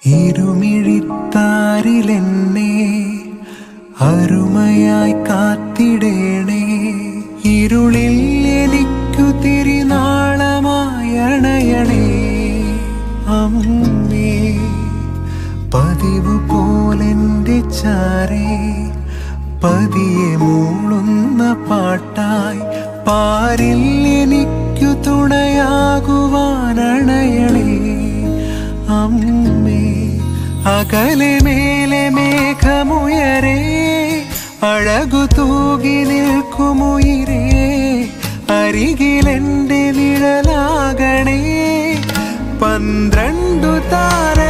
ഇരുമിഴിത്താരിലെന്നെ അരുമയായി കാത്തിടേണേ. ഇരുളിൽ എനിക്കു തിരിനാളമായണയണേ അമ്മേ. പതിവ് പോലെന്റെ ചാരേ പതിയെ മൂളുന്ന പാട്ടായി പാരിൽ എനിക്കു തുണയാകുവാനണയണേ അമ്മേ. അകലെ മേലെ മേഘമുയരേ അഴകു തൂകി നിൽക്കുമുയിരേ. അരികിലെന്റെ നിഴലാകണേ 12 താര